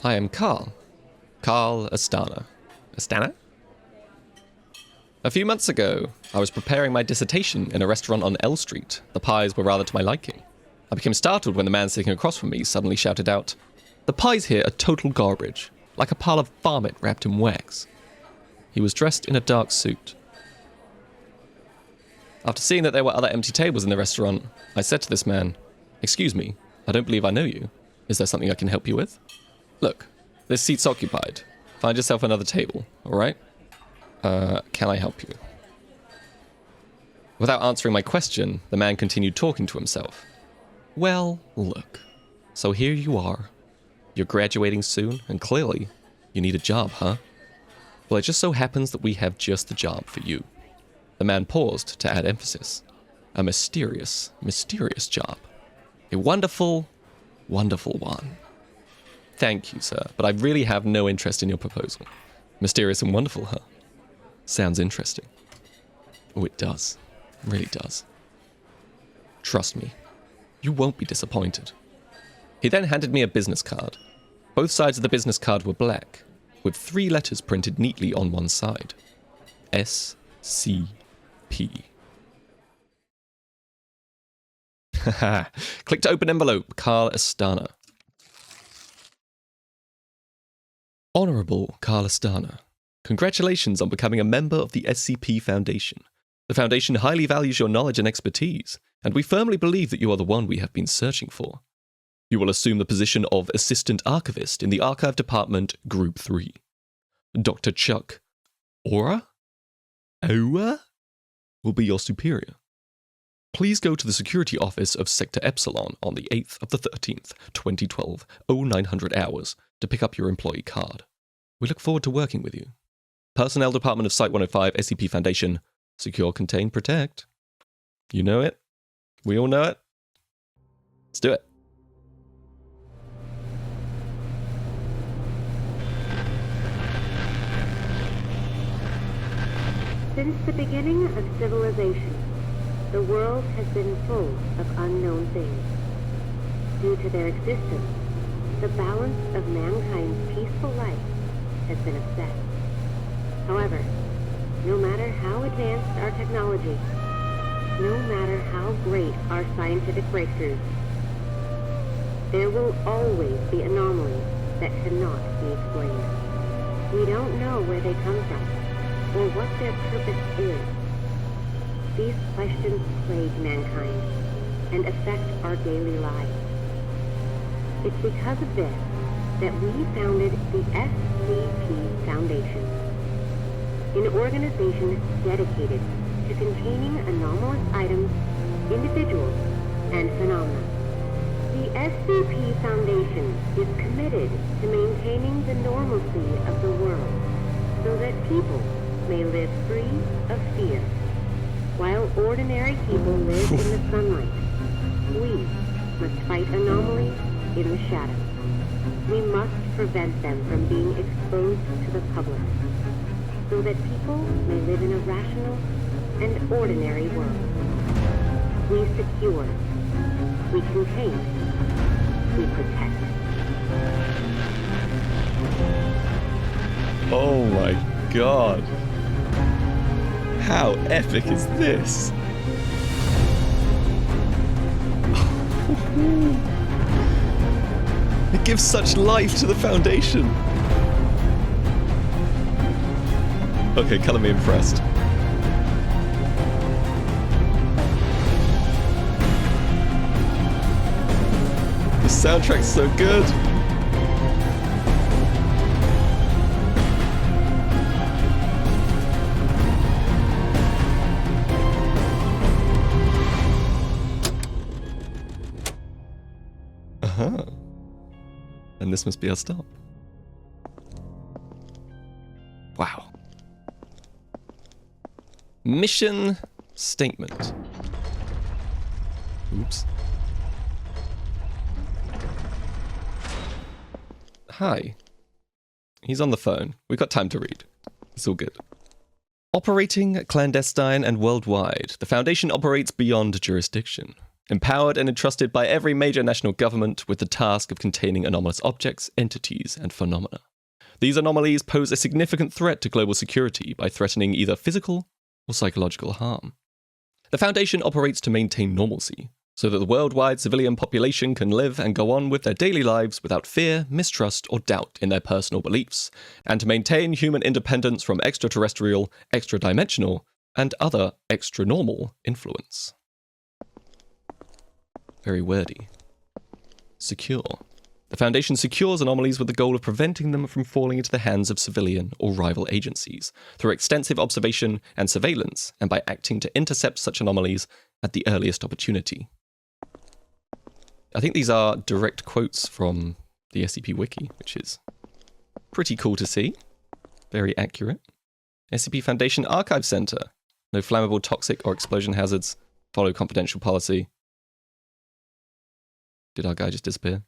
I am Karl. Karl Astana. Astana? A few months ago, I was preparing my dissertation in a restaurant on L Street. The pies were rather to my liking. I became startled when the man sitting across from me suddenly shouted out, "The pies here are total garbage, like a pile of vomit wrapped in wax." He was dressed in a dark suit. After seeing that there were other empty tables in the restaurant, I said to this man, "Excuse me, I don't believe I know you. Is there something I can help you with? Look, this seat's occupied. Find yourself another table, alright? Can I help you?" Without answering my question, the man continued talking to himself. "Well, look. So here you are. You're graduating soon, and clearly, you need a job, huh? Well, it just so happens that we have just the job for you." The man paused to add emphasis. "A mysterious, mysterious job. A wonderful, wonderful one." "Thank you, sir, but I really have no interest in your proposal." "Mysterious and wonderful, huh? Sounds interesting." "Oh, it does. It really does. Trust me, you won't be disappointed." He then handed me a business card. Both sides of the business card were black, with 3 letters printed neatly on one side. SCP. Haha. Click to open envelope, Karl Astana. Honorable Karl Astana, congratulations on becoming a member of the SCP Foundation. The Foundation highly values your knowledge and expertise, and we firmly believe that you are the one we have been searching for. You will assume the position of Assistant Archivist in the Archive Department, Group 3. Dr. Chuck Ora will be your superior. Please go to the security office of Sector Epsilon on the 8th of the 13th, 2012, 0900 hours, to pick up your employee card. We look forward to working with you. Personnel Department of Site 105, SCP Foundation. Secure, contain, protect. You know it. We all know it. Let's do it. Since the beginning of civilization, the world has been full of unknown things. Due to their existence, the balance of mankind's peaceful life has been upset. However, no matter how advanced our technology, no matter how great our scientific breakthroughs, there will always be anomalies that cannot be explained. We don't know where they come from, or what their purpose is. These questions plague mankind and affect our daily lives. It's because of this that we founded the SCP Foundation, an organization dedicated to containing anomalous items, individuals, and phenomena. The SCP Foundation is committed to maintaining the normalcy of the world so that people may live free of fear. While ordinary people live in the sunlight, we must fight anomalies in the shadows. We must prevent them from being exposed to the public, so that people may live in a rational and ordinary world. We secure, we contain, we protect. Oh my god. How epic is this? It gives such life to the Foundation. Okay, colour me impressed. The soundtrack's so good. Uh-huh. And this must be our stop. Wow. Mission statement. Oops. Hi. He's on the phone. We've got time to read. It's all good. Operating clandestine and worldwide, the Foundation operates beyond jurisdiction. empowered and entrusted by every major national government with the task of containing anomalous objects, entities, and phenomena. These anomalies pose a significant threat to global security by threatening either physical or psychological harm. The Foundation operates to maintain normalcy, so that the worldwide civilian population can live and go on with their daily lives without fear, mistrust, or doubt in their personal beliefs, and to maintain human independence from extraterrestrial, extra-dimensional, and other extra-normal influence. Very wordy. Secure. The Foundation secures anomalies with the goal of preventing them from falling into the hands of civilian or rival agencies, through extensive observation and surveillance, and by acting to intercept such anomalies at the earliest opportunity. I think these are direct quotes from the SCP Wiki, which is pretty cool to see. Very accurate. SCP Foundation Archive Center. No flammable, toxic, or explosion hazards. Follow confidential policy. Did our guy just disappear?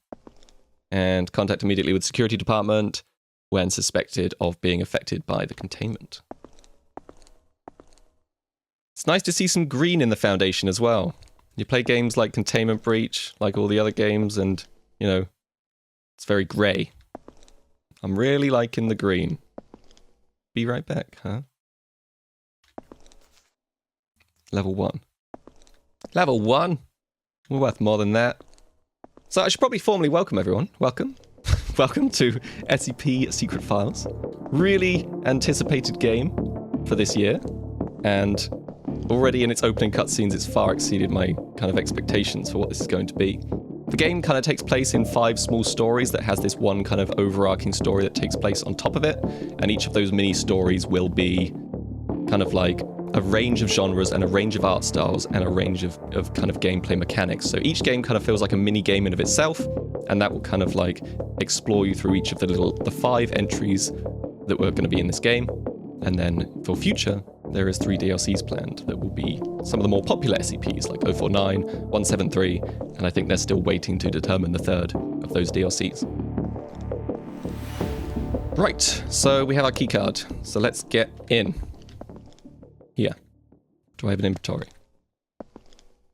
And contact immediately with security department when suspected of being affected by the containment. It's nice to see some green in the Foundation as well. You play games like Containment Breach, like all the other games, and, you know, it's very grey. I'm really liking the green. Be right back, huh? Level 1. Level 1? We're worth more than that. So I should probably formally welcome everyone. Welcome. Welcome to SCP Secret Files. Really anticipated game for this year. And already in its opening cutscenes, it's far exceeded my kind of expectations for what this is going to be. The game kind of takes place in 5 small stories that has this one kind of overarching story that takes place on top of it. And each of those mini stories will be kind of like a range of genres and a range of art styles and a range of kind of gameplay mechanics. So each game kind of feels like a mini game in of itself, and that will kind of like explore you through each of the 5 entries that were going to be in this game. And then for future, there is 3 DLCs planned that will be some of the more popular SCPs like 049, 173, and I think they're still waiting to determine the 3rd of those DLCs. Right, so we have our keycard. So let's get in. Here. Do I have an inventory?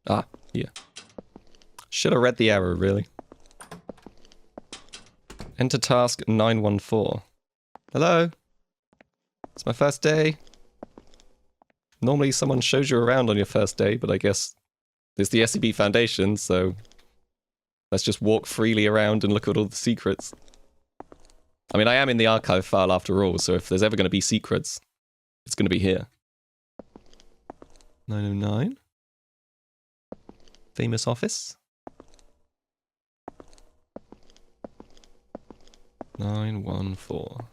Ah, here. Should have read the arrow, really. Enter task 914. Hello? It's my first day. Normally someone shows you around on your first day, but I guess it's the SCP Foundation, so let's just walk freely around and look at all the secrets. I mean, I am in the archive file after all, so if there's ever going to be secrets, it's going to be here. 909. Famous office. 914.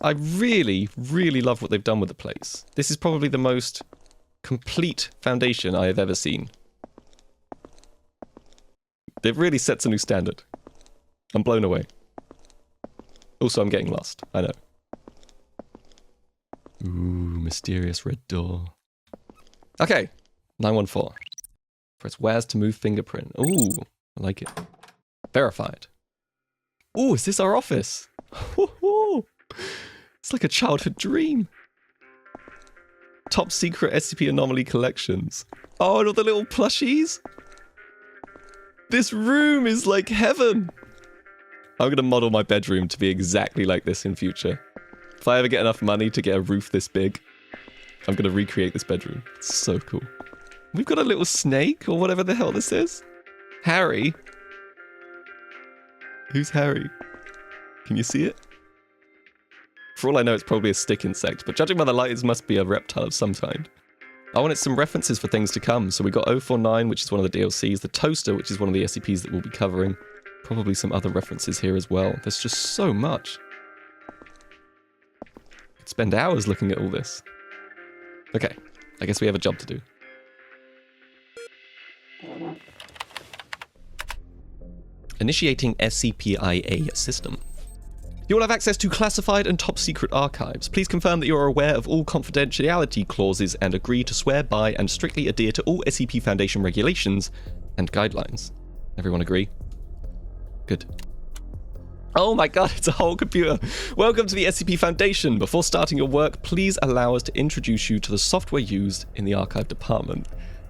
I really, really love what they've done with the place. This is probably the most complete Foundation I have ever seen. It really sets a new standard. I'm blown away. Also, I'm getting lost. I know. Ooh, mysterious red door. Okay, 914. Press where's to move fingerprint. Ooh, I like it. Verified. Ooh, is this our office? It's like a childhood dream. Top secret SCP anomaly collections. Oh, and all the little plushies. This room is like heaven. I'm going to model my bedroom to be exactly like this in future. If I ever get enough money to get a roof this big, I'm going to recreate this bedroom. It's so cool. We've got a little snake, or whatever the hell this is. Harry. Who's Harry? Can you see it? For all I know, it's probably a stick insect, but judging by the light, it must be a reptile of some kind. I wanted some references for things to come, so we got 049, which is one of the DLCs, the Toaster, which is one of the SCPs that we'll be covering. Probably some other references here as well. There's just so much. Spend hours looking at all this. Okay, I guess we have a job to do. Initiating SCP-IA system. You will have access to classified and top secret archives. Please confirm that you are aware of all confidentiality clauses and agree to swear by and strictly adhere to all SCP Foundation regulations and guidelines. Everyone agree? Good. Oh my god, it's a whole computer. Welcome to the SCP Foundation. Before starting your work, please allow us to introduce you to the software used in the archive department.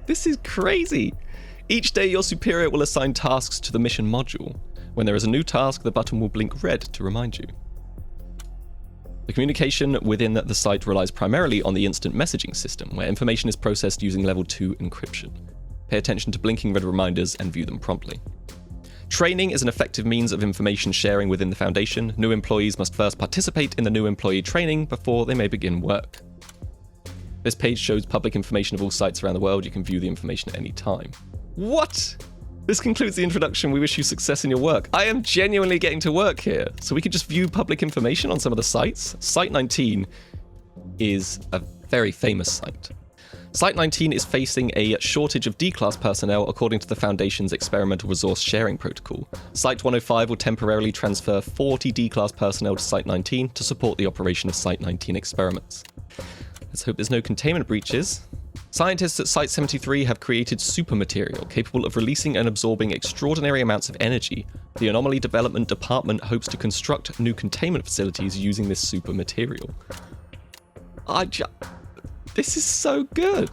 This is crazy. Each day, your superior will assign tasks to the mission module. When there is a new task, the button will blink red to remind you. The communication within the site relies primarily on the instant messaging system, where information is processed using level 2 encryption. Pay attention to blinking red reminders and view them promptly. Training is an effective means of information sharing within the Foundation. New employees must first participate in the new employee training before they may begin work. This page shows public information of all sites around the world. You can view the information at any time. What? This concludes the introduction. We wish you success in your work. I am genuinely getting to work here. So we could just view public information on some of the sites. Site 19 is a very famous site. Site 19 is facing a shortage of D-Class personnel according to the Foundation's Experimental Resource Sharing Protocol. Site 105 will temporarily transfer 40 D-Class personnel to Site 19 to support the operation of Site 19 experiments. Let's hope there's no containment breaches. Scientists at Site 73 have created super material capable of releasing and absorbing extraordinary amounts of energy. The Anomaly Development Department hopes to construct new containment facilities using this super material. This is so good.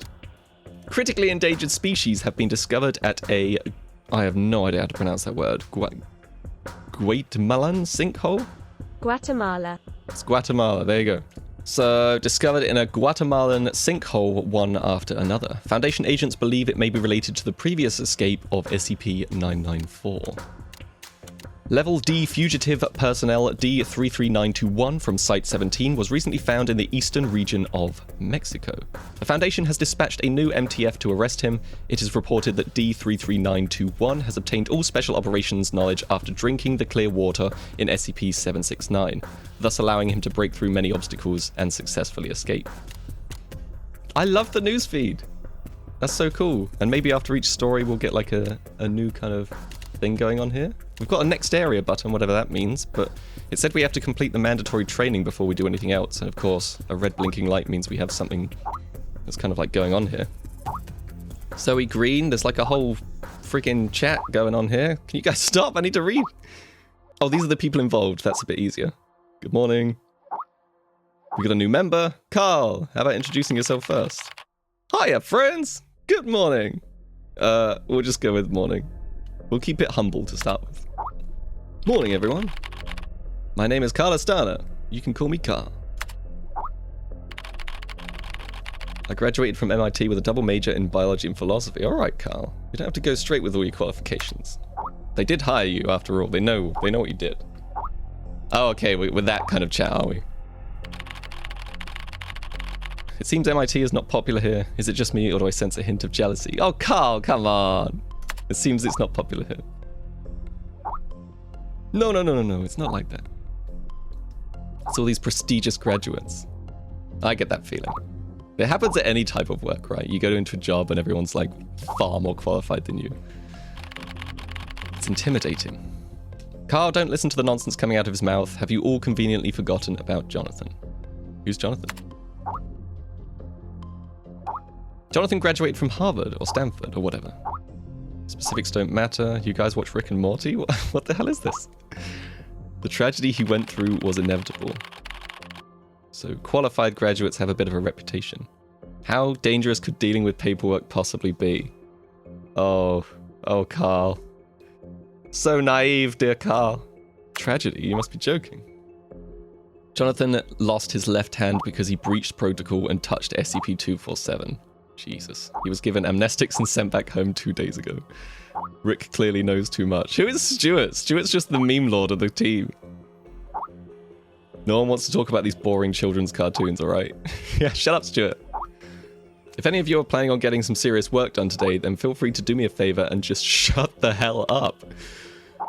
Critically endangered species have been discovered at a... I have no idea how to pronounce that word. Guatemalan sinkhole? Guatemala. It's Guatemala, there you go. So, discovered in a Guatemalan sinkhole one after another. Foundation agents believe it may be related to the previous escape of SCP-994. Level D fugitive personnel D33921 from Site 17 was recently found in the eastern region of Mexico. The Foundation has dispatched a new MTF to arrest him. It is reported that D33921 has obtained all special operations knowledge after drinking the clear water in SCP-769, thus allowing him to break through many obstacles and successfully escape. I love the newsfeed. That's so cool. And maybe after each story we'll get like a new kind of thing going on here. We've got a next area button, whatever that means, but it said we have to complete the mandatory training before we do anything else, and of course, a red blinking light means we have something that's kind of like going on here. Zoe Green, there's like a whole freaking chat going on here. Can you guys stop? I need to read. Oh, these are the people involved. That's a bit easier. Good morning. We got a new member. Karl, how about introducing yourself first? Hiya, friends. Good morning. We'll just go with morning. We'll keep it humble to start with. Morning, everyone. My name is Karl Astana. You can call me Karl. I graduated from MIT with a double major in biology and philosophy. All right, Karl. You don't have to go straight with all your qualifications. They did hire you, after all. They know what you did. Oh, okay. We're that kind of chat, are we? It seems MIT is not popular here. Is it just me, or do I sense a hint of jealousy? Oh, Karl, come on. It seems it's not popular here. No, it's not like that. It's all these prestigious graduates. I get that feeling. It happens at any type of work, right? You go into a job and everyone's like far more qualified than you. It's intimidating. Karl, don't listen to the nonsense coming out of his mouth. Have you all conveniently forgotten about Jonathan? Who's Jonathan? Jonathan graduated from Harvard or Stanford or whatever. Specifics don't matter. You guys watch Rick and Morty? What the hell is this? The tragedy he went through was inevitable. So qualified graduates have a bit of a reputation. How dangerous could dealing with paperwork possibly be? Oh, Karl. So naive, dear Karl. Tragedy? You must be joking. Jonathan lost his left hand because he breached protocol and touched SCP-247. Jesus. He was given amnestics and sent back home 2 days ago. Rick clearly knows too much. Who is Stuart? Stuart's just the meme lord of the team. No one wants to talk about these boring children's cartoons, alright? Yeah, shut up, Stuart. If any of you are planning on getting some serious work done today, then feel free to do me a favor and just shut the hell up.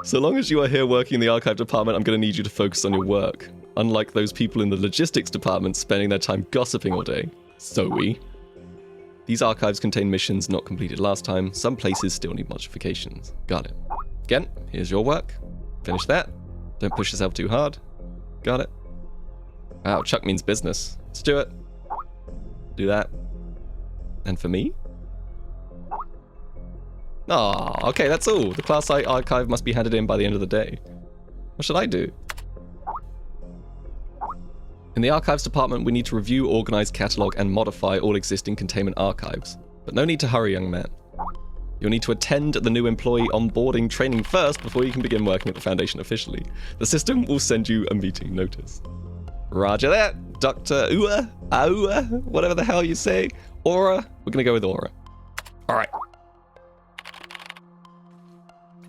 So long as you are here working in the archive department, I'm going to need you to focus on your work. Unlike those people in the logistics department spending their time gossiping all day. Zoe. These archives contain missions not completed last time. Some places still need modifications. Got it. Again, here's your work. Finish that. Don't push yourself too hard. Got it. Wow, Chuck means business. Let's do it. Do that. And for me? Oh, okay, that's all. The Class I archive must be handed in by the end of the day. What should I do? In the archives department, we need to review, organize, catalog, and modify all existing containment archives. But no need to hurry, young man. You'll need to attend the new employee onboarding training first before you can begin working at the Foundation officially. The system will send you a meeting notice. Roger that, Dr. Aua, whatever the hell you say. Aura, we're gonna go with Aura. Alright.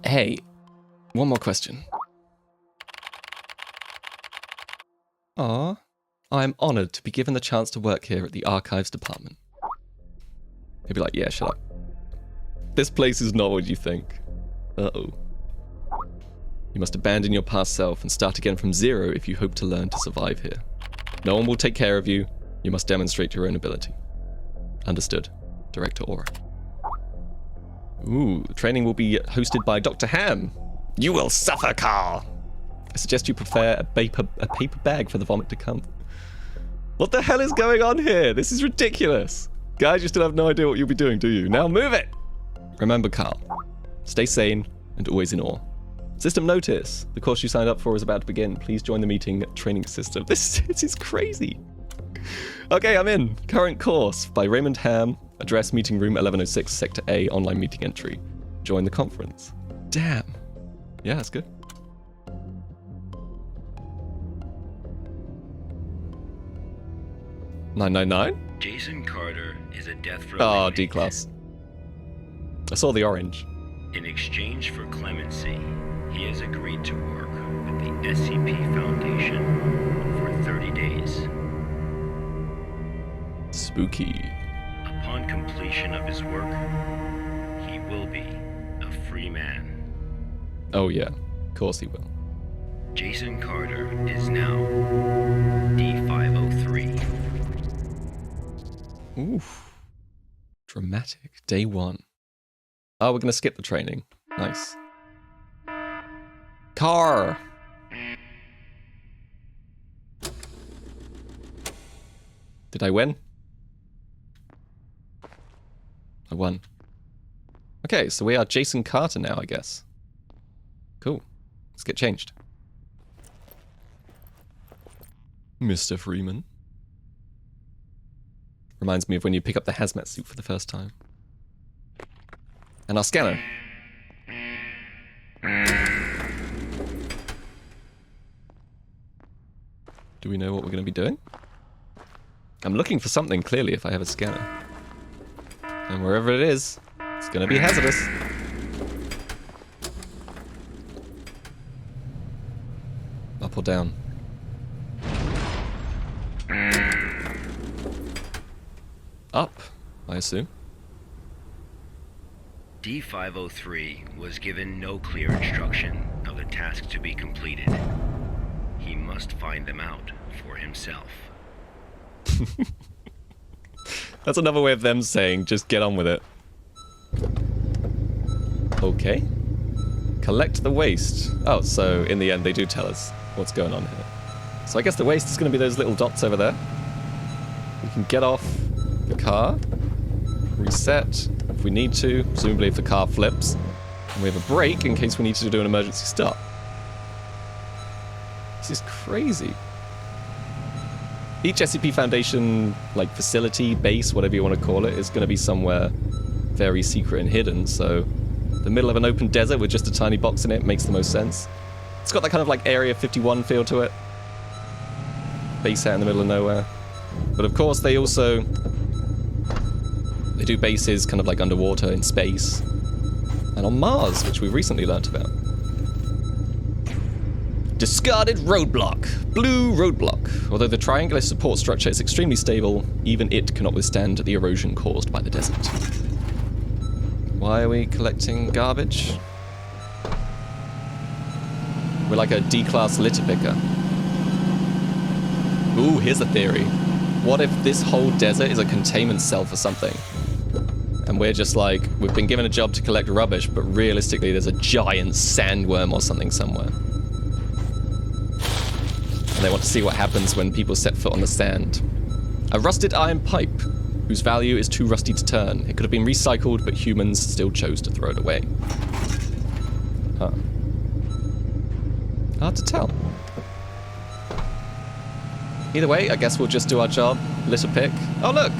Hey, one more question. Aw, I'm honored to be given the chance to work here at the Archives Department. He'll be like, yeah, shut up. This place is not what you think. Uh-oh. You must abandon your past self and start again from zero if you hope to learn to survive here. No one will take care of you. You must demonstrate your own ability. Understood. Director Aura. Ooh, the training will be hosted by Dr. Hamm. You will suffer, Karl. I suggest you prepare a paper bag for the vomit to come. What the hell is going on here? This is ridiculous. Guys, you still have no idea what you'll be doing, do you? Now move it! Remember, Karl. Stay sane and always in awe. System notice. The course you signed up for is about to begin. Please join the meeting training system. This is crazy. Okay, I'm in. Current course by Raymond Hamm. Address meeting room 1106, Sector A, online meeting entry. Join the conference. Damn. Yeah, that's good. $9.99? Jason Carter is a death row. Oh, inmate. D-class. I saw the orange. In exchange for clemency, he has agreed to work with the SCP Foundation for 30 days. Spooky. Upon completion of his work, he will be a free man. Oh yeah, of course he will. Jason Carter is now D503. Oof. Dramatic. Day 1. Oh, we're gonna skip the training. Nice. Car! Did I win? I won. Okay, so we are Jason Carter now, I guess. Cool. Let's get changed. Mr. Freeman. Reminds me of when you pick up the hazmat suit for the first time. And our scanner. Do we know what we're going to be doing? I'm looking for something, clearly, if I have a scanner. And wherever it is, it's going to be hazardous. Up or down? Up, I assume. D503 was given no clear instruction of the task to be completed. He must find them out for himself. That's another way of them saying, just get on with it. Okay. Collect the waste. Oh, so in the end they do tell us what's going on here. So I guess the waste is going to be those little dots over there. We can get off the car, reset if we need to, presumably if the car flips. And we have a brake in case we need to do an emergency stop. This is crazy. Each SCP Foundation, like, facility, base, whatever you want to call it, is going to be somewhere very secret and hidden, so the middle of an open desert with just a tiny box in it makes the most sense. It's got that kind of like Area 51 feel to it. Base out in the middle of nowhere. But of course they also... they do bases kind of like underwater in space. And on Mars, which we recently learnt about. Discarded roadblock. Blue roadblock. Although the triangular support structure is extremely stable, even it cannot withstand the erosion caused by the desert. Why are we collecting garbage? We're like a D-class litter picker. Ooh, here's a theory. What if this whole desert is a containment cell for something? And we're just like, we've been given a job to collect rubbish, but realistically there's a giant sandworm or something somewhere. And they want to see what happens when people set foot on the sand. A rusted iron pipe, whose value is too rusty to turn. It could have been recycled, but humans still chose to throw it away. Huh. Hard to tell. Either way, I guess we'll just do our job. Litter pick. Oh look!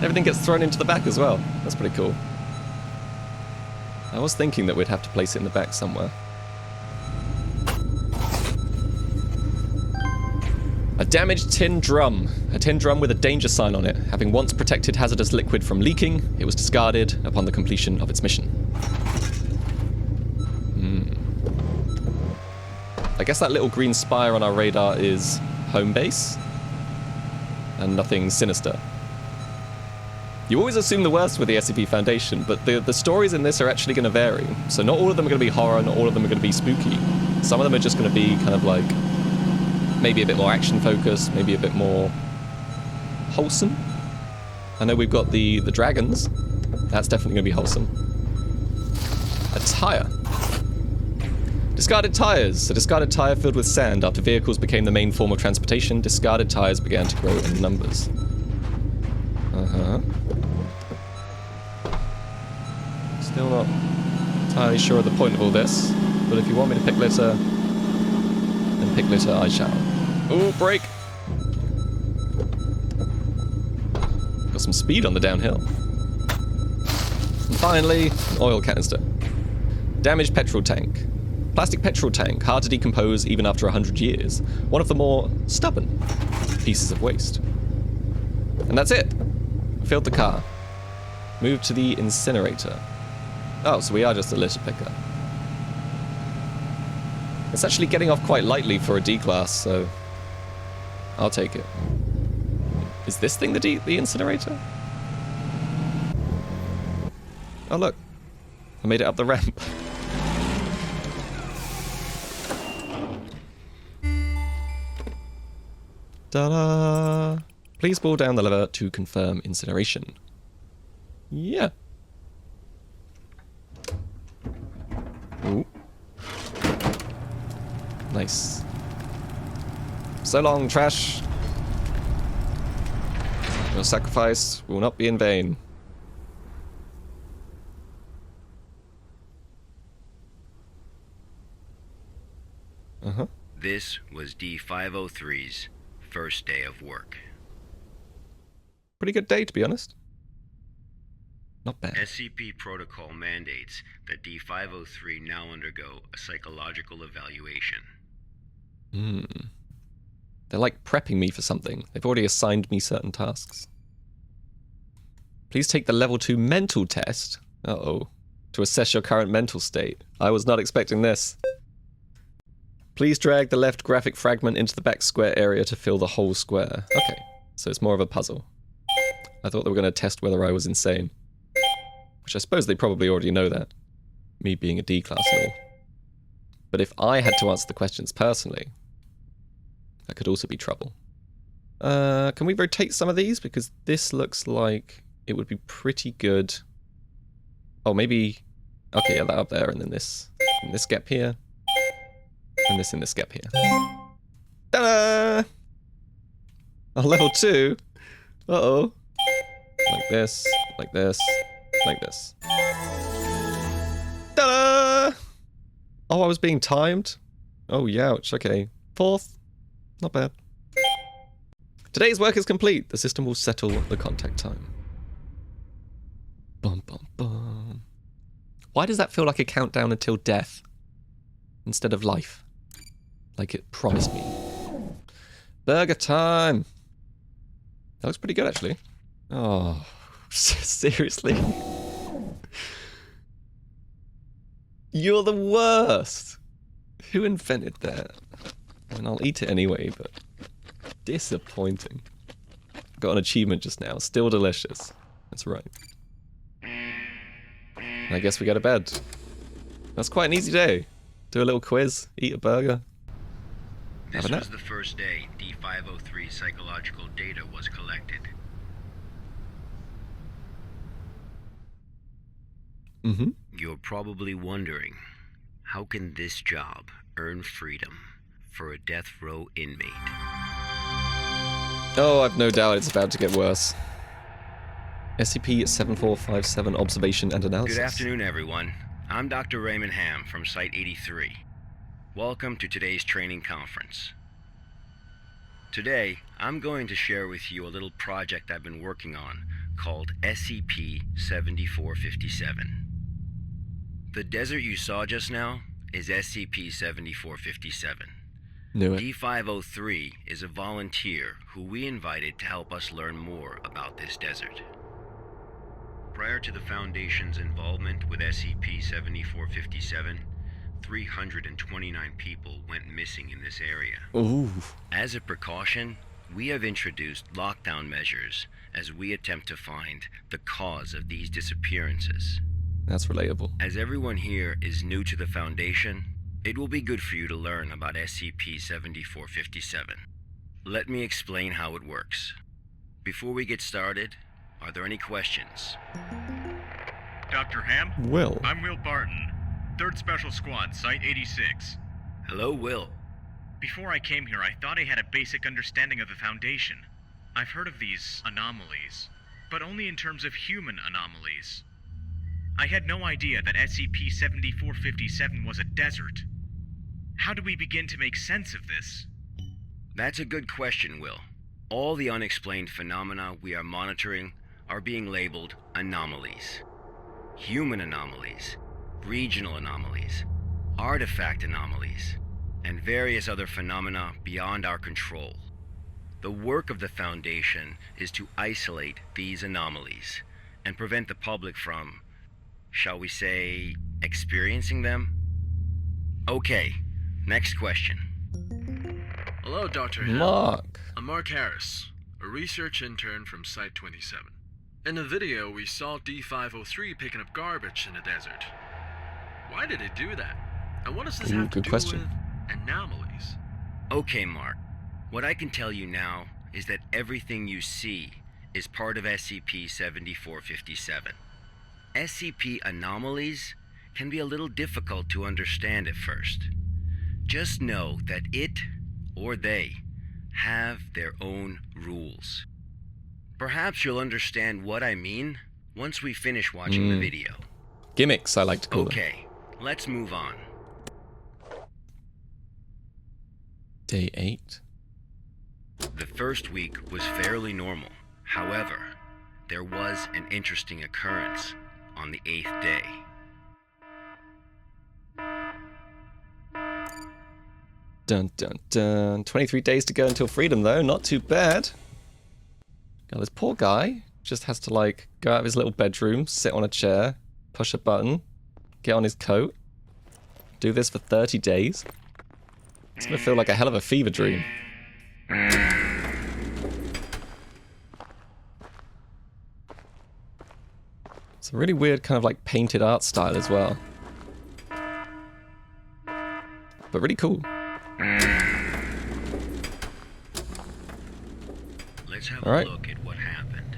Everything gets thrown into the back as well. That's pretty cool. I was thinking that we'd have to place it in the back somewhere. A damaged tin drum. A tin drum with a danger sign on it. Having once protected hazardous liquid from leaking, it was discarded upon the completion of its mission. I guess that little green spire on our radar is home base. And nothing sinister. You always assume the worst with the SCP Foundation, but the stories in this are actually going to vary. So not all of them are going to be horror, not all of them are going to be spooky. Some of them are just going to be kind of like maybe a bit more action-focused, maybe a bit more wholesome. I know we've got the dragons. That's definitely going to be wholesome. A tire. Discarded tires. A discarded tire filled with sand. After vehicles became the main form of transportation, discarded tires began to grow in numbers. Still not entirely sure of the point of all this, but if you want me to pick litter, then pick litter I shall. Ooh, brake! Got some speed on the downhill. And finally, an oil canister. Damaged petrol tank. Plastic petrol tank, hard to decompose even after 100 years. One of the more stubborn pieces of waste. And that's it. Filled the car. Moved to the incinerator. Oh, so we are just a litter picker. It's actually getting off quite lightly for a D-class, so I'll take it. Is this thing the incinerator? Oh look, I made it up the ramp. Ta-da! Please pull down the lever to confirm incineration. Yeah. Ooh. Nice. So long, trash. Your sacrifice will not be in vain. Uh-huh. This was D503's first day of work. Pretty good day, to be honest. Not bad. SCP protocol mandates that D503 now undergo a psychological evaluation. They're like prepping me for something. They've already assigned me certain tasks. Please take the level 2 mental test. Uh-oh. To assess your current mental state. I was not expecting this. Please drag the left graphic fragment into the back square area to fill the whole square. Okay, so it's more of a puzzle. I thought they were going to test whether I was insane. Which I suppose they probably already know that. Me being a D-class and all. But if I had to answer the questions personally, that could also be trouble. Can we rotate some of these? Because this looks like it would be pretty good. Oh, maybe... Okay, yeah, that up there, and then this in this gap here. And this in this gap here. Ta-da! Oh, level 2? Uh-oh. Like this, like this, like this. Ta-da! Oh, I was being timed? Oh, youch, okay. 4th? Not bad. Today's work is complete. The system will settle the contact time. Bum, bum, bum. Why does that feel like a countdown until death? Instead of life? Like it promised me. Burger time! That looks pretty good, actually. Oh, seriously? You're the worst! Who invented that? I mean, I'll eat it anyway, but... disappointing. Got an achievement just now. Still delicious. That's right. I guess we go to bed. That's quite an easy day. Do a little quiz, eat a burger. This was the first day D503 psychological data was collected. Mm-hmm. You're probably wondering, how can this job earn freedom for a death row inmate? Oh, I've no doubt it's about to get worse. SCP-7457 Observation and Analysis. Good afternoon, everyone. I'm Dr. Raymond Hamm from Site-83. Welcome to today's training conference. Today, I'm going to share with you a little project I've been working on called SCP-7457. The desert you saw just now is SCP-7457. Knew it. D503 is a volunteer who we invited to help us learn more about this desert. Prior to the Foundation's involvement with SCP-7457, 329 people went missing in this area. Ooh. As a precaution, we have introduced lockdown measures as we attempt to find the cause of these disappearances. That's relatable. As everyone here is new to the Foundation, it will be good for you to learn about SCP-7457. Let me explain how it works. Before we get started, are there any questions? Dr. Hamm? Will. I'm Will Barton, 3rd Special Squad, Site 86. Hello, Will. Before I came here, I thought I had a basic understanding of the Foundation. I've heard of these anomalies, but only in terms of human anomalies. I had no idea that SCP-7457 was a desert. How do we begin to make sense of this? That's a good question, Will. All the unexplained phenomena we are monitoring are being labeled anomalies. Human anomalies, regional anomalies, artifact anomalies, and various other phenomena beyond our control. The work of the Foundation is to isolate these anomalies and prevent the public from, shall we say, experiencing them? Okay, next question. Hello, Dr. Hamm. Mark. I'm Mark Harris, a research intern from Site 27. In the video, we saw D503 picking up garbage in the desert. Why did it do that? And what does this have to good do question. with anomalies? Okay, Mark. What I can tell you now is that everything you see is part of SCP-7457. SCP anomalies can be a little difficult to understand at first. Just know that it, or they, have their own rules. Perhaps you'll understand what I mean once we finish watching the video. Gimmicks, I like to call them. Okay, let's move on. Day 8. The first week was fairly normal. However, there was an interesting occurrence on the 8th day. Dun dun dun. 23 days to go until freedom, though. Not too bad. Now, this poor guy just has to, like, go out of his little bedroom, sit on a chair, push a button, get on his coat, do this for 30 days. It's gonna feel like a hell of a fever dream. It's a really weird kind of like painted art style as well. But really cool. Let's have All right. a look at what happened.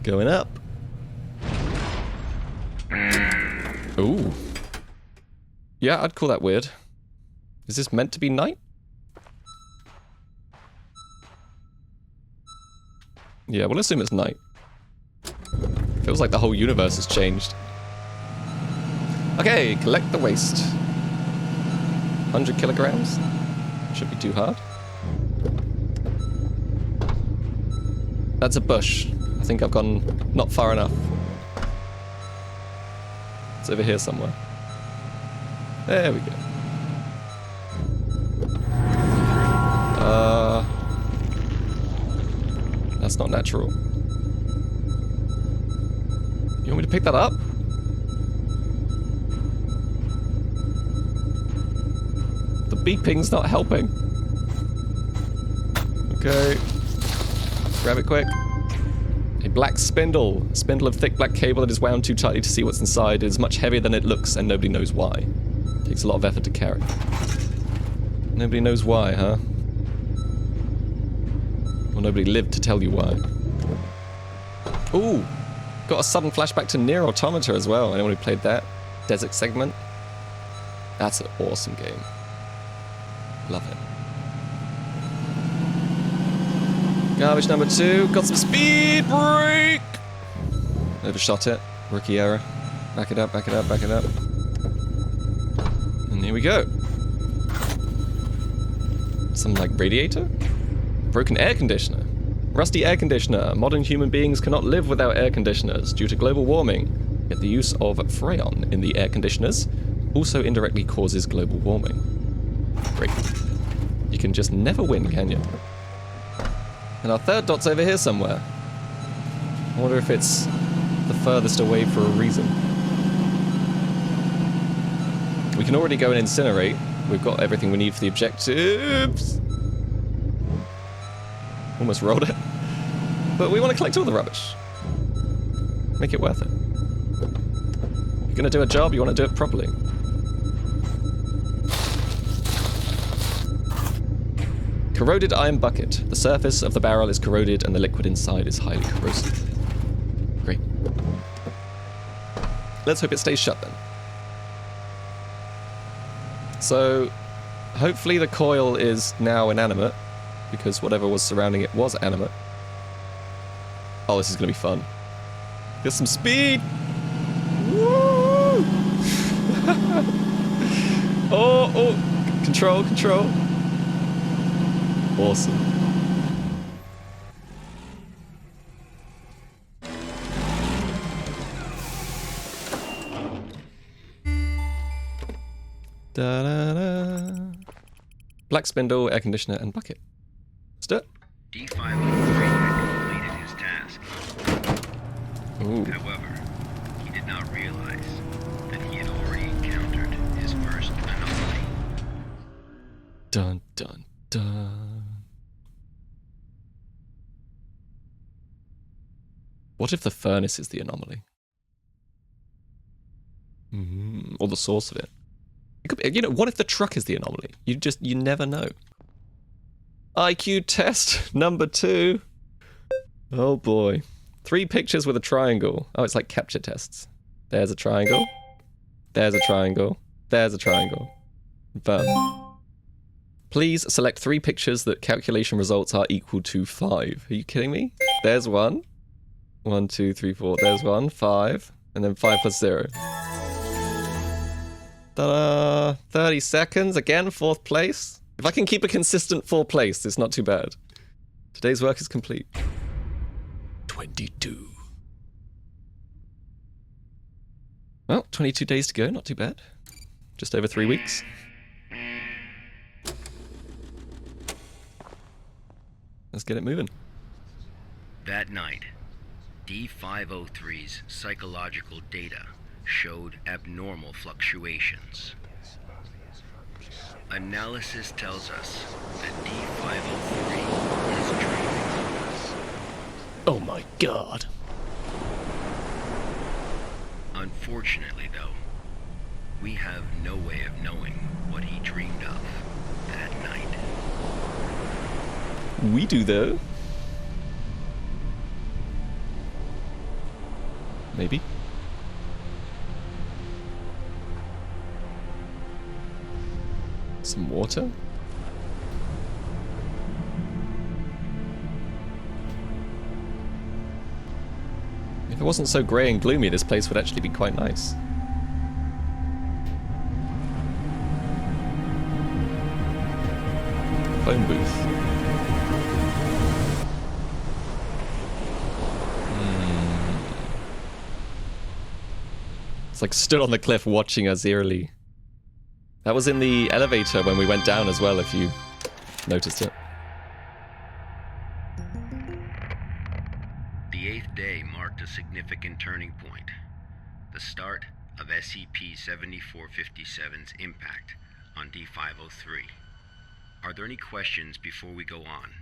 Going up. Ooh. Yeah, I'd call that weird. Is this meant to be night? Yeah, we'll assume it's night. Feels like the whole universe has changed. Okay, collect the waste. 100 kilograms? Shouldn't be too hard. That's a bush. I think I've gone not far enough. It's over here somewhere. There we go. That's not natural. You want me to pick that up? The beeping's not helping. Okay. Grab it quick. A black spindle. A spindle of thick black cable that is wound too tightly to see what's inside. It is much heavier than it looks, and nobody knows why. Takes a lot of effort to carry. Nobody knows why, huh? Or nobody lived to tell you why. Ooh! Got a sudden flashback to Nier Automata as well. Anyone who played that desert segment? That's an awesome game. Love it. Garbage number 2. Got some speed break! Overshot it. Rookie error. Back it up, back it up, back it up. And here we go. Some, like, radiator? Broken air conditioner. Rusty air conditioner. Modern human beings cannot live without air conditioners due to global warming. Yet the use of freon in the air conditioners also indirectly causes global warming. Great. You can just never win, can you? And our third dot's over here somewhere. I wonder if it's the furthest away for a reason. We can already go and incinerate. We've got everything we need for the objectives. Almost rolled it. But we want to collect all the rubbish. Make it worth it. You're going to do a job, you want to do it properly. Corroded iron bucket. The surface of the barrel is corroded and the liquid inside is highly corrosive. Great. Let's hope it stays shut then. So, hopefully the coil is now inanimate, because whatever was surrounding it was animate. Oh, this is going to be fun. Get some speed! Woo! oh! Control, control. Awesome. Da-da-da. Black spindle, air conditioner, and bucket. Let's do it. D503 had completed his task. Ooh. However, he did not realize that he had already encountered his first anomaly. Dun dun dun. What if the furnace is the anomaly? Or the source of it? It could be, you know, what if the truck is the anomaly? You never know. IQ test number 2. Oh boy. 3 pictures with a triangle. Oh, it's like capture tests. There's a triangle. There's a triangle. There's a triangle. Boom. Please select 3 pictures that calculation results are equal to 5. Are you kidding me? There's 1. 1, 2, 3, 4. There's 1. 5. And then 5 plus 0. Ta-da! 30 seconds. Again, 4th place. If I can keep a consistent 4th place, it's not too bad. Today's work is complete. 22. Well, 22 days to go. Not too bad. Just over 3 weeks. Let's get it moving. That night, D503's psychological data showed abnormal fluctuations. Analysis tells us that D503 is dreaming. Oh my god. Unfortunately, though, we have no way of knowing what he dreamed of that night. We do, though. Maybe. Some water? If it wasn't so grey and gloomy, this place would actually be quite nice. Phone booth. It's like stood on the cliff watching us eerily. That was in the elevator when we went down as well, if you noticed it. The 8th day marked a significant turning point. The start of SCP-7457's impact on D503. Are there any questions before we go on?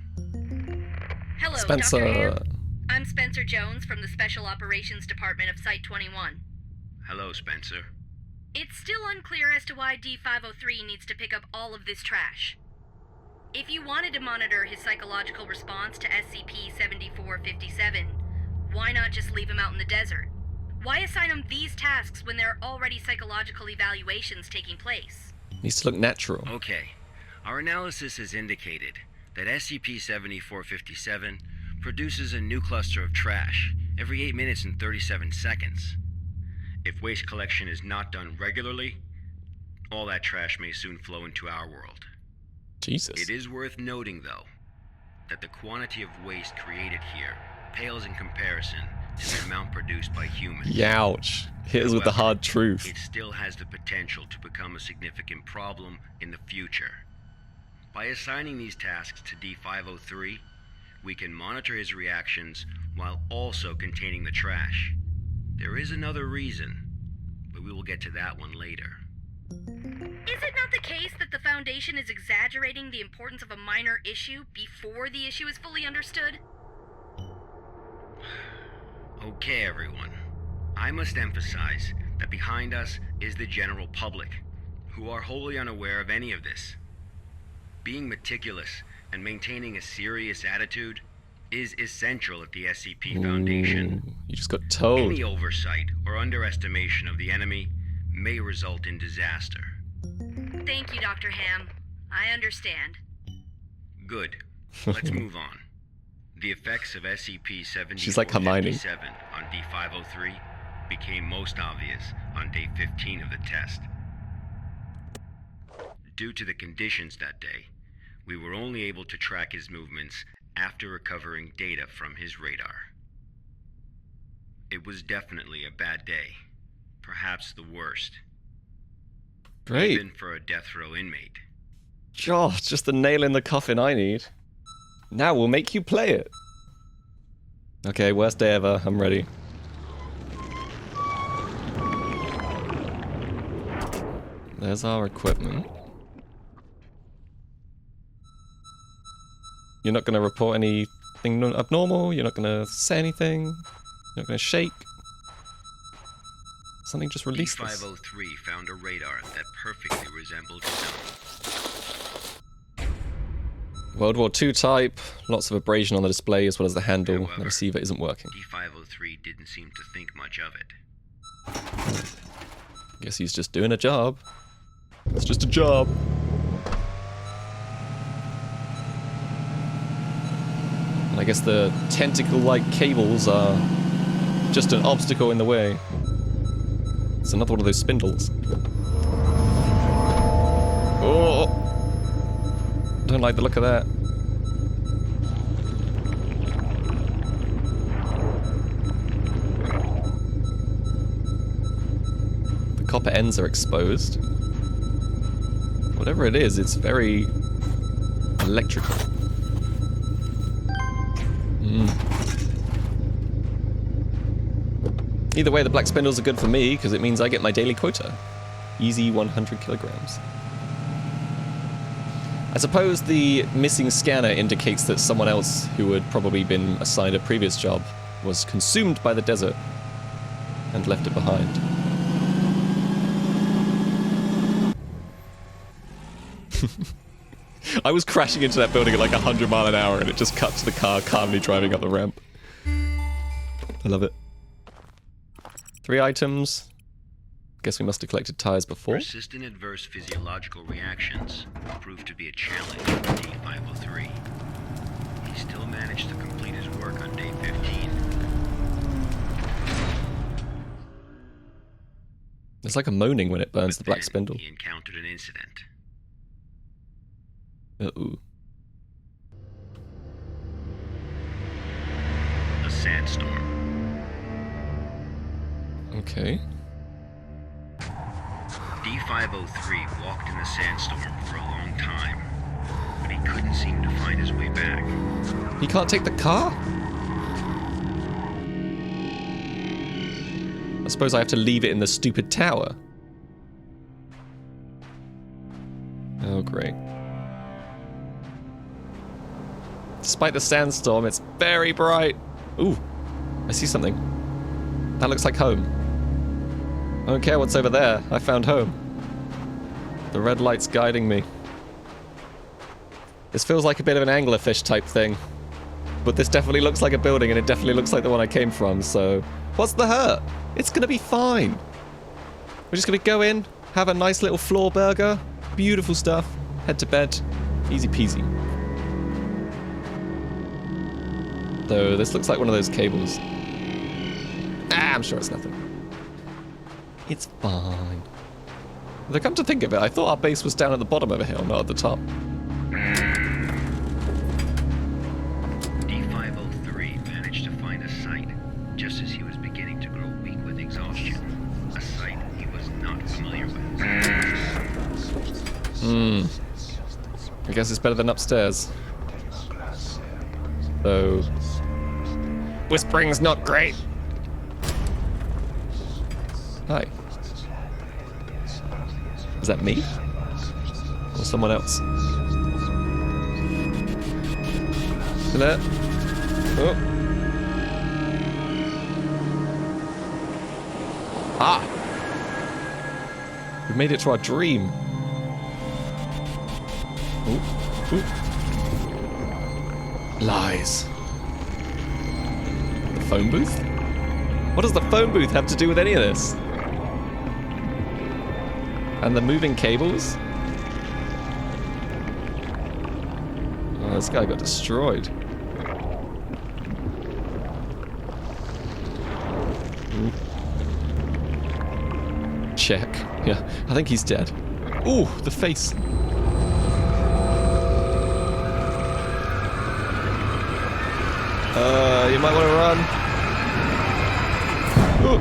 Hello, Spencer. Dr. Hamm. I'm Spencer Jones from the Special Operations Department of Site-21. Hello, Spencer. It's still unclear as to why D503 needs to pick up all of this trash. If you wanted to monitor his psychological response to SCP-7457, why not just leave him out in the desert? Why assign him these tasks when there are already psychological evaluations taking place? Needs to look natural. Okay. Our analysis has indicated that SCP-7457 produces a new cluster of trash every 8 minutes and 37 seconds. If waste collection is not done regularly, all that trash may soon flow into our world. Jesus. It is worth noting, though, that the quantity of waste created here pales in comparison to the amount produced by humans. Youch. Hit us with the hard truth. It still has the potential to become a significant problem in the future. By assigning these tasks to D503, we can monitor his reactions while also containing the trash. There is another reason, but we will get to that one later. Is it not the case that the Foundation is exaggerating the importance of a minor issue before the issue is fully understood? Okay, everyone. I must emphasize that behind us is the general public, who are wholly unaware of any of this. Being meticulous and maintaining a serious attitude is essential at the SCP Foundation. Ooh, you just got told. Any oversight or underestimation of the enemy may result in disaster. Thank you, Dr. Hamm. I understand. Good. Let's move on. The effects of SCP-7457 She's like Hermione. on D503 became most obvious on day 15 of the test. Due to the conditions that day, we were only able to track his movements after recovering data from his radar. It was definitely a bad day, perhaps the worst, Great. even for a death row inmate. Oh, just the nail in the coffin I need. Now we'll make you play it. Okay, worst day ever. I'm ready. There's our equipment. You're not going to report anything abnormal? You're not going to say anything? You're not going to shake? Something just released this. D503 found a radar that perfectly resembled his own. World War II type, lots of abrasion on the display as well as the handle. However, The receiver isn't working. D503 didn't seem to think much of it. Guess he's just doing a job. It's just a job. And I guess the tentacle-like cables are just an obstacle in the way. It's another one of those spindles. Oh! Don't like the look of that. The copper ends are exposed. Whatever it is, it's very electrical. Either way, the black spindles are good for me because it means I get my daily quota. Easy 100 kilograms. I suppose the missing scanner indicates that someone else who had probably been assigned a previous job was consumed by the desert and left it behind. I was crashing into that building at like 100 miles an hour and it just cut to the car calmly driving up the ramp. I love it. 3 items. Guess we must have collected tires before. Persistent adverse physiological reactions proved to be a challenge for D503. He still managed to complete his work on day 15. There's like a moaning when it burns But the black then spindle. He encountered an incident. Uh-oh. A sandstorm. Okay. D503 walked in the sandstorm for a long time, but he couldn't seem to find his way back. He can't take the car? I suppose I have to leave it in the stupid tower. Oh, great. Despite the sandstorm, it's very bright. Ooh, I see something. That looks like home. I don't care what's over there. I found home. The red light's guiding me. This feels like a bit of an anglerfish type thing. But this definitely looks like a building, and it definitely looks like the one I came from, so... What's the hurt? It's gonna be fine. We're just gonna go in, have a nice little floor burger, beautiful stuff, head to bed, easy peasy. Though, this looks like one of those cables. Ah, I'm sure it's nothing. It's fine. Though, come to think of it, I thought our base was down at the bottom of a hill, not at the top. I guess it's better than upstairs. So... whispering's not great. Hi. Is that me? Or someone else? Hello? Oh. Ah! We made it to our dream. Ooh. Ooh. Lies. The phone booth? What does the phone booth have to do with any of this? And the moving cables? Oh, this guy got destroyed. Ooh. Check. Yeah, I think he's dead. Ooh, the face. You might want to run. Ooh.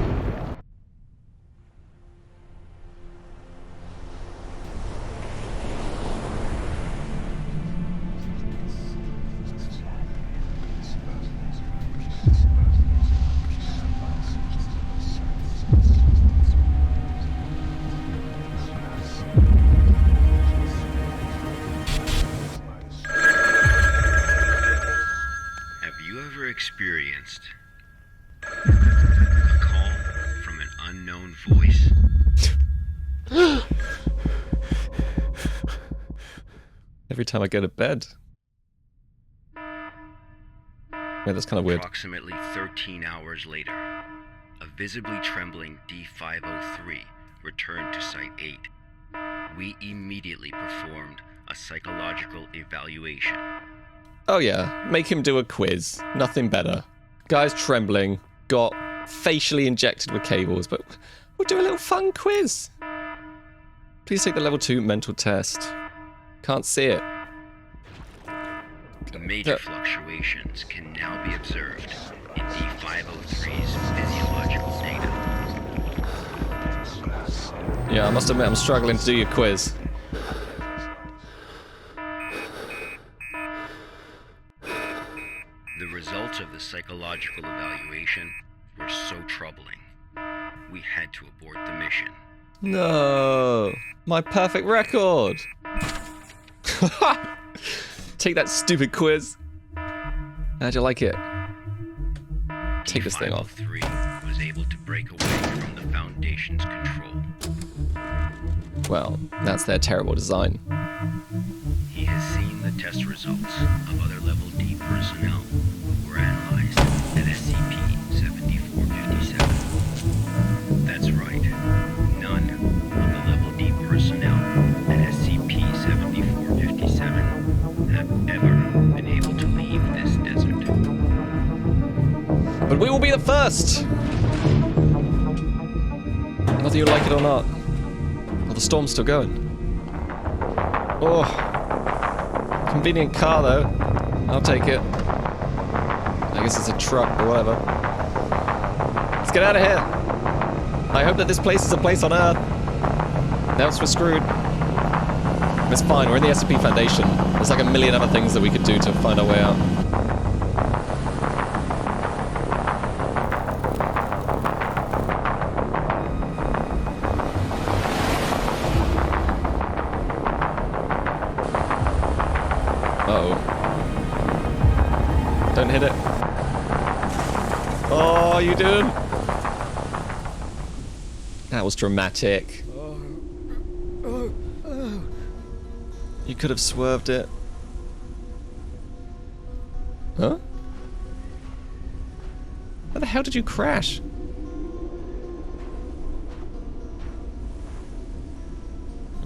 Experienced a call from an unknown voice. Every time I go to bed. Yeah, that's kind of weird. Approximately 13 hours later, a visibly trembling D503 returned to Site 8. We immediately performed a psychological evaluation. Oh yeah, make him do a quiz. Nothing better. Guy's trembling, got facially injected with cables, but we'll do a little fun quiz. Please take the level 2 mental test. Can't see it. Major fluctuations can now be observed in D503's physiological data. Yeah, I must admit I'm struggling to do your quiz. The results of the psychological evaluation were so troubling, we had to abort the mission. No, my perfect record. Take that stupid quiz. How'd you like it? Take this thing off. D503 was able to break away from the Foundation's control. Well, that's their terrible design. He has seen the test results of other Level D personnel who were analyzed at SCP-7457. That's right. None of the Level D personnel at SCP-7457 have ever been able to leave this desert. But we will be the first! Whether you like it or not. Well, the storm's still going. Oh. Convenient car, though. I'll take it. I guess it's a truck or whatever. Let's get out of here. I hope that this place is a place on Earth. Else we're screwed. It's fine, we're in the SCP Foundation. There's like a million other things that we could do to find our way out. Uh-oh. Don't hit it. Oh, you doing? That was dramatic. You could have swerved it. Huh? How the hell did you crash?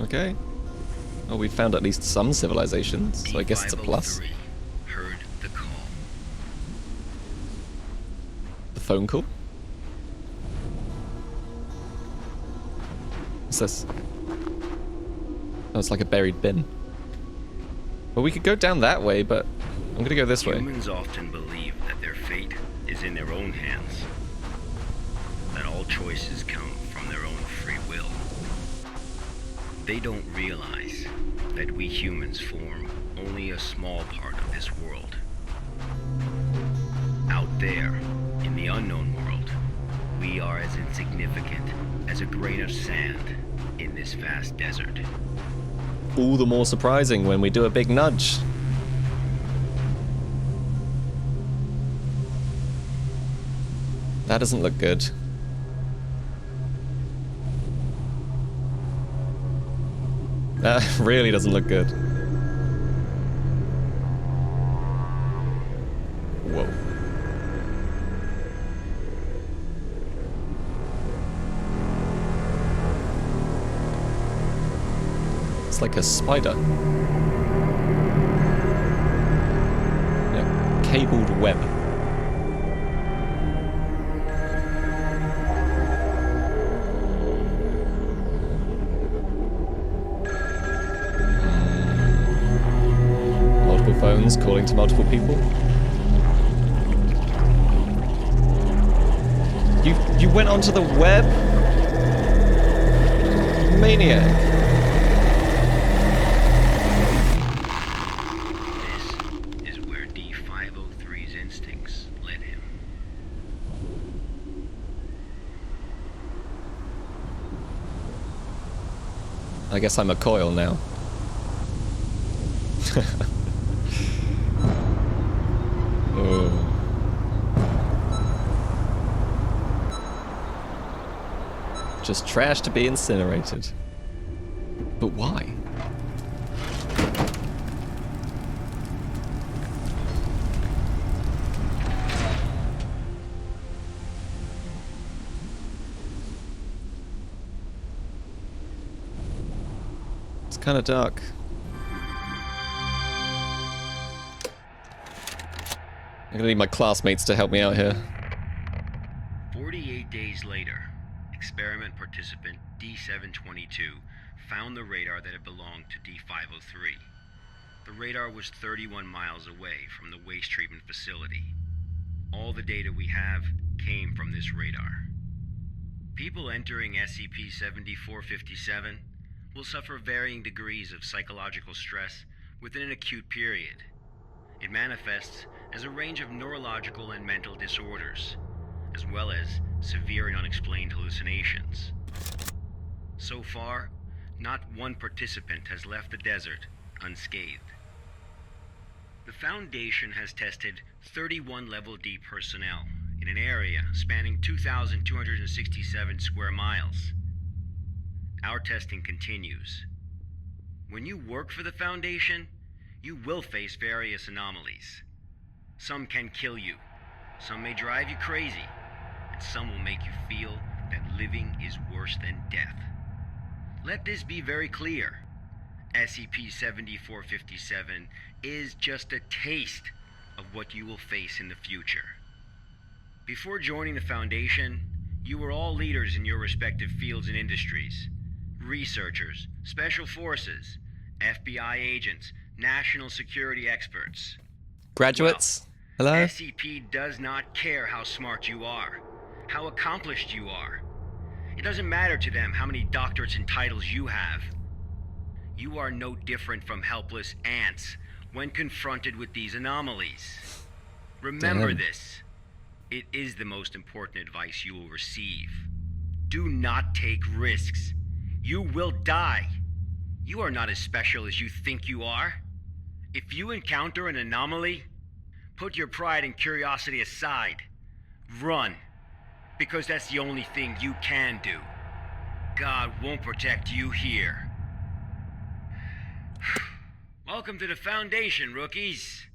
Okay. Oh, we found at least some civilizations, so I guess it's a plus. Heard the call. The phone call? What's this? Oh, it's like a buried bin. Well, we could go down that way, but I'm gonna go this way. Humans often believe that their fate is in their own hands. That all choices come from their own free will. They don't realize that we humans form only a small part of this world. Out there, in the unknown world, we are as insignificant as a grain of sand in this vast desert. All the more surprising when we do a big nudge. That doesn't look good. That really doesn't look good. Whoa. It's like a spider. Yeah, cabled web. Phones calling to multiple people. You went onto the web? Maniac. This is where D503's instincts led him. I guess I'm a coil now. Just trash to be incinerated. But why? It's kind of dark. I'm gonna need my classmates to help me out here. 48 days later, experiment participant D722 found the radar that had belonged to D503. The radar was 31 miles away from the waste treatment facility. All the data we have came from this radar. People entering SCP-7457 will suffer varying degrees of psychological stress within an acute period. It manifests as a range of neurological and mental disorders, as well as severe and unexplained hallucinations. So far, not one participant has left the desert unscathed. The Foundation has tested 31 Level D personnel in an area spanning 2,267 square miles. Our testing continues. When you work for the Foundation, you will face various anomalies. Some can kill you, some may drive you crazy, and some will make you feel that living is worse than death. Let this be very clear. SCP-7457 is just a taste of what you will face in the future. Before joining the Foundation, you were all leaders in your respective fields and industries. Researchers, special forces, FBI agents, national security experts. Graduates? Hello? SCP does not care how smart you are, how accomplished you are. It doesn't matter to them how many doctorates and titles you have. You are no different from helpless ants when confronted with these anomalies. Remember this. It is the most important advice you will receive. Do not take risks. You will die. You are not as special as you think you are. If you encounter an anomaly, put your pride and curiosity aside. Run. Because that's the only thing you can do. God won't protect you here. Welcome to the Foundation, rookies.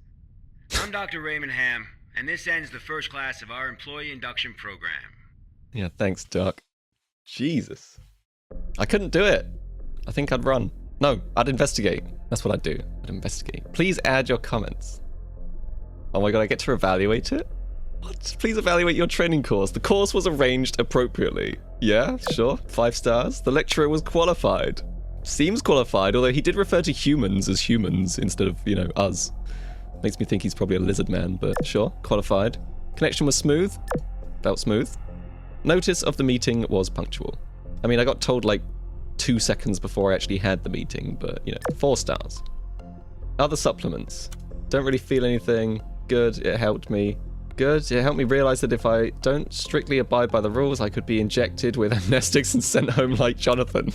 I'm Dr. Raymond Hamm, and this ends the first class of our employee induction program. Yeah, thanks, Doc. Jesus. I couldn't do it. I think I'd run. No, I'd investigate. That's what I'd do. I'd investigate. Please add your comments. Oh my god, I get to evaluate it? What? Please evaluate your training course. The course was arranged appropriately. Yeah, sure. 5 stars. The lecturer was qualified. Seems qualified, although he did refer to humans as humans instead of, you know, us. Makes me think he's probably a lizard man, but sure. Qualified. Connection was smooth. Felt smooth. Notice of the meeting was punctual. I mean, I got told, like, 2 seconds before I actually had the meeting, but, 4 stars. Other supplements. Don't really feel anything. Good, it helped me. Good, it helped me realize that if I don't strictly abide by the rules, I could be injected with amnestics and sent home like Jonathan.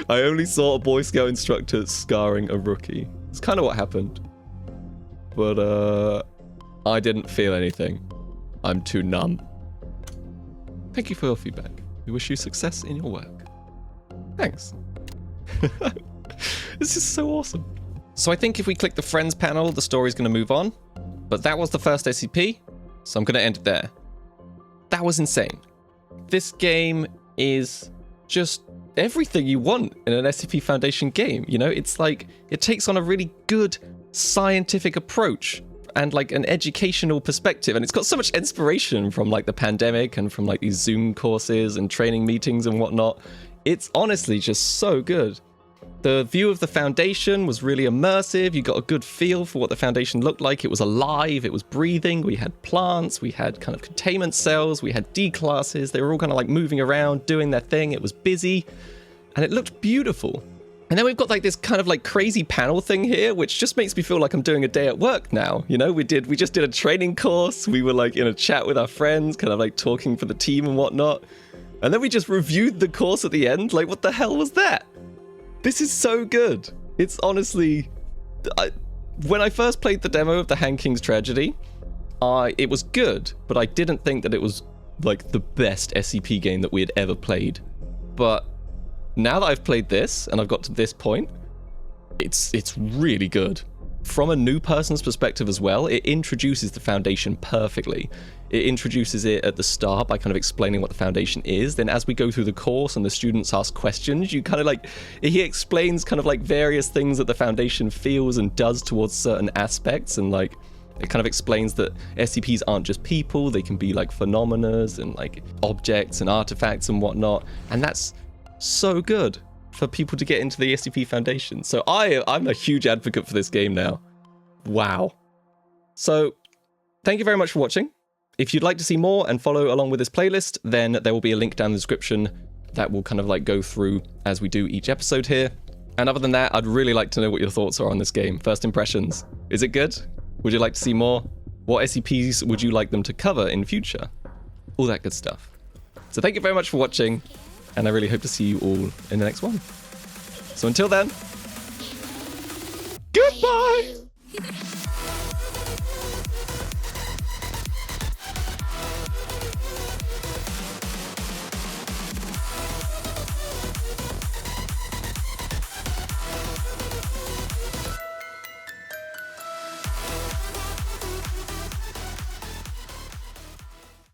I only saw a Boy Scout instructor scarring a rookie. It's kind of what happened. But, I didn't feel anything. I'm too numb. Thank you for your feedback. We wish you success in your work. Thanks. This is so awesome. So I think if we click the friends panel, the story's going to move on. But that was the first SCP, so I'm going to end it there. That was insane. This game is just everything you want in an SCP Foundation game. It's like, it takes on a really good scientific approach and like an educational perspective, and it's got so much inspiration from like the pandemic and from like these Zoom courses and training meetings and whatnot. It's honestly just so good. The view of the Foundation was really immersive. You got a good feel for what the Foundation looked like. It was alive, it was breathing. We had plants, we had kind of containment cells, we had D-classes. They were all kind of like moving around, doing their thing. It was busy, and it looked beautiful. And then we've got like this kind of like crazy panel thing here, which just makes me feel like I'm doing a day at work now. We just did a training course. We were like in a chat with our friends, kind of like talking for the team and whatnot. And then we just reviewed the course at the end. Like, what the hell was that? This is so good. It's honestly... when I first played the demo of the Han King's Tragedy, it was good, but I didn't think that it was like the best SCP game that we had ever played. But now that I've played this, and I've got to this point, it's really good. From a new person's perspective as well, it introduces the Foundation perfectly. It introduces it at the start by kind of explaining what the Foundation is. Then as we go through the course and the students ask questions, you kind of like, he explains kind of like various things that the Foundation feels and does towards certain aspects, and like, it kind of explains that SCPs aren't just people, they can be like phenomena and like objects and artifacts and whatnot, and that's so good for people to get into the SCP Foundation. So I'm a huge advocate for this game now. Wow. So thank you very much for watching. If you'd like to see more and follow along with this playlist, then there will be a link down in the description that will kind of like go through as we do each episode here. And other than that, I'd really like to know what your thoughts are on this game. First impressions. Is it good? Would you like to see more? What SCPs would you like them to cover in future? All that good stuff. So thank you very much for watching, and I really hope to see you all in the next one. So until then, goodbye!